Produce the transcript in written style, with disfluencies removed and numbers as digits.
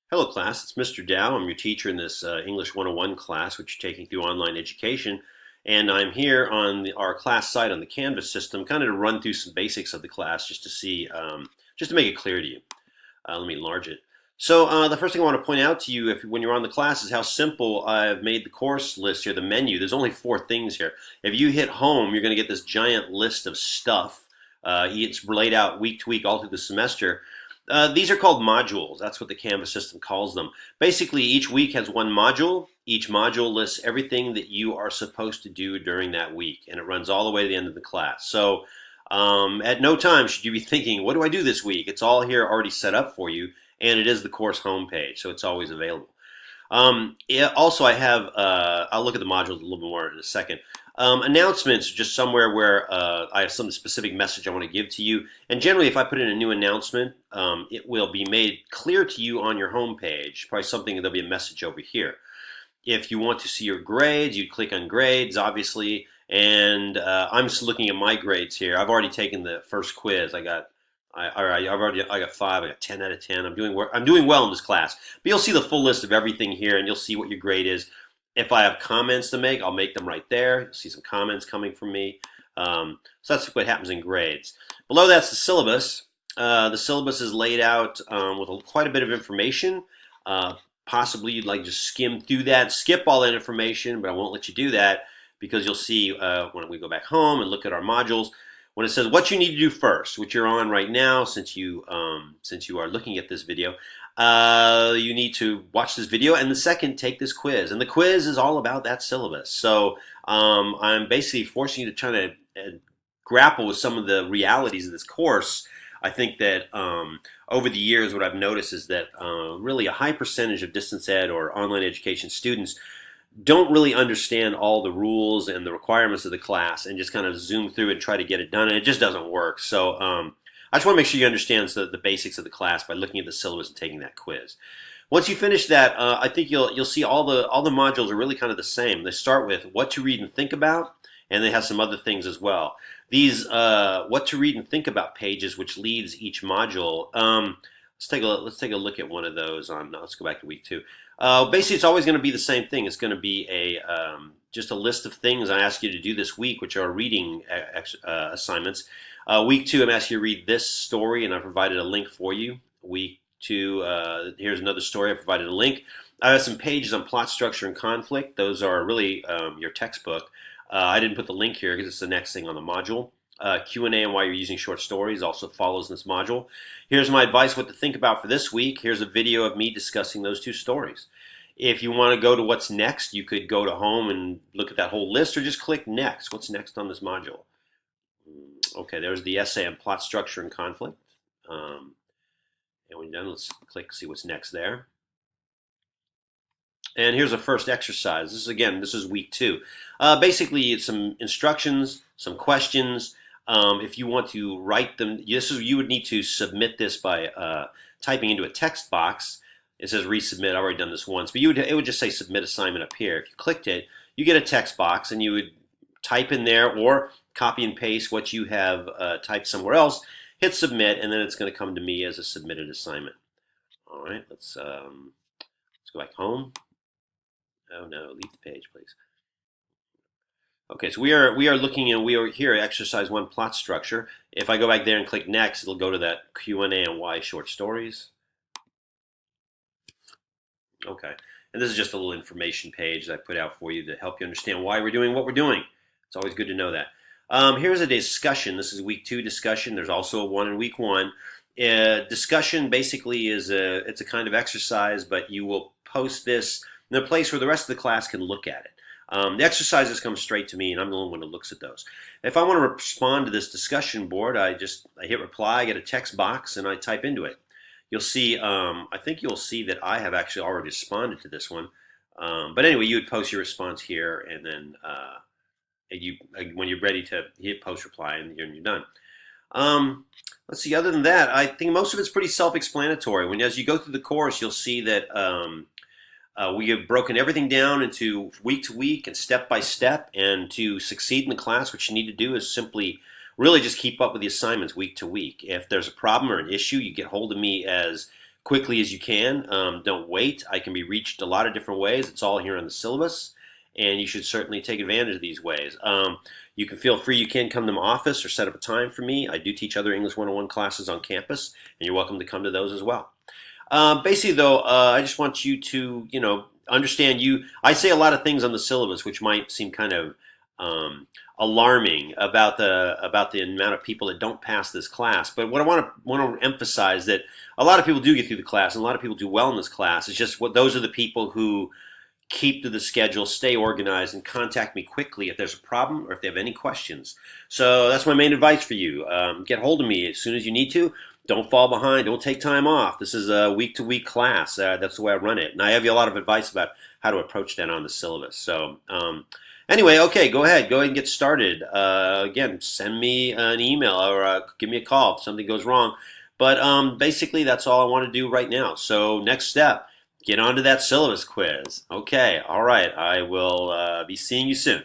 Hello class, it's Mr. Dow. I'm your teacher in this English 101 class, which you're taking through online education. And I'm here on our class site on the Canvas system, kind of to run through some basics of the class just to see, just to make it clear to you. Let me enlarge it. So the first thing I want to point out to you when you're on the class is how simple I've made the course list here, the menu. There's only 4 things here. If you hit home, you're going to get this giant list of stuff. It's laid out week to week all through the semester. These are called modules. That's what the Canvas system calls them. Basically, each week has one module. Each module lists everything that you are supposed to do during that week, and it runs all the way to the end of the class. So at no time should you be thinking, what do I do this week? It's all here already set up for you, and it is the course homepage, so it's always available. Also, I'll look at the modules a little bit more in a second. Announcements are just somewhere where I have some specific message I want to give to you. And generally, if I put in a new announcement, it will be made clear to you on your homepage. Probably something, there'll be a message over here. If you want to see your grades, you click on grades, obviously. And I'm just looking at my grades here. I've already taken the first quiz. I got 5. I got 10 out of 10. I'm doing well in this class. But you'll see the full list of everything here, and you'll see what your grade is. If I have comments to make, I'll make them right there. You'll see some comments coming from me. So that's what happens in grades. Below that's the syllabus. The syllabus is laid out with quite a bit of information. Possibly you'd like to just skim through that, skip all that information, but I won't let you do that because you'll see when we go back home and look at our modules, when it says what you need to do first, which you're on right now since you are looking at this video, you need to watch this video, and the second, take this quiz. And the quiz is all about that syllabus. So I'm basically forcing you to try to grapple with some of the realities of this course. I think that over the years, what I've noticed is that really a high percentage of distance ed or online education students don't really understand all the rules and the requirements of the class and just kind of zoom through and try to get it done, and it just doesn't work. So I just want to make sure you understand the basics of the class by looking at the syllabus and taking that quiz. Once you finish that, I think you'll see all the modules are really kind of the same. They start with what to read and think about, and they have some other things as well. These what to read and think about pages, which leads each module. Let's take a look at one of those. Let's go back to week 2. Basically, it's always going to be the same thing. It's going to be just a list of things I ask you to do this week, which are reading assignments. Week 2, I'm asking you to read this story, and I provided a link for you. Week 2, here's another story. I provided a link. I have some pages on plot structure and conflict. Those are really your textbook. I didn't put the link here because it's the next thing on the module. Q&A and why you're using short stories also follows this module. Here's my advice what to think about for this week. Here's a video of me discussing those 2 stories. If you want to go to what's next, you could go to home and look at that whole list or just click next. What's next on this module? Okay, there's the essay on plot structure and conflict. And when you're done, let's click see what's next there. And here's a first exercise. This is week 2. Basically, it's some instructions, some questions. If you want to write them, you would need to submit this by typing into a text box. It says resubmit. I've already done this once, but it would just say submit assignment up here. If you clicked it, you get a text box, and you would type in there or copy and paste what you have typed somewhere else. Hit submit, and then it's going to come to me as a submitted assignment. All right, let's go back home. Oh no, leave the page, please. Okay, so we are looking and we are here at exercise 1 plot structure. If I go back there and click next, it'll go to that Q&A and why short stories. Okay, and this is just a little information page that I put out for you to help you understand why we're doing what we're doing. It's always good to know that. Here's a discussion. This is week 2 discussion. There's also a one in week 1. Discussion basically is it's a kind of exercise, but you will post this in a place where the rest of the class can look at it. The exercises come straight to me, and I'm the only one who looks at those. If I want to respond to this discussion board, I hit reply, I get a text box, and I type into it. You'll see, I think you'll see that I have actually already responded to this one. But anyway, you would post your response here, and then when you're ready to hit post reply, and you're done. Let's see, other than that, I think most of it's pretty self-explanatory. As you go through the course, you'll see that we have broken everything down into week to week and step by step, and to succeed in the class, what you need to do is simply really just keep up with the assignments week to week. If there's a problem or an issue, you get hold of me as quickly as you can. Don't wait. I can be reached a lot of different ways. It's all here on the syllabus, and you should certainly take advantage of these ways. You can feel free. You can come to my office or set up a time for me. I do teach other English 101 classes on campus, and you're welcome to come to those as well. Basically, though, I just want you to, understand I say a lot of things on the syllabus which might seem kind of alarming about the amount of people that don't pass this class. But what I want to emphasize that a lot of people do get through the class, and a lot of people do well in this class. It's just those are the people who keep to the schedule, stay organized, and contact me quickly if there's a problem or if they have any questions. So that's my main advice for you. Get hold of me as soon as you need to. Don't fall behind. Don't take time off. This is a week-to-week class. That's the way I run it. And I have you a lot of advice about how to approach that on the syllabus. So anyway, okay, go ahead and get started. Again, send me an email or give me a call if something goes wrong. But basically, that's all I want to do right now. So next step, get onto that syllabus quiz. Okay, all right. I will be seeing you soon.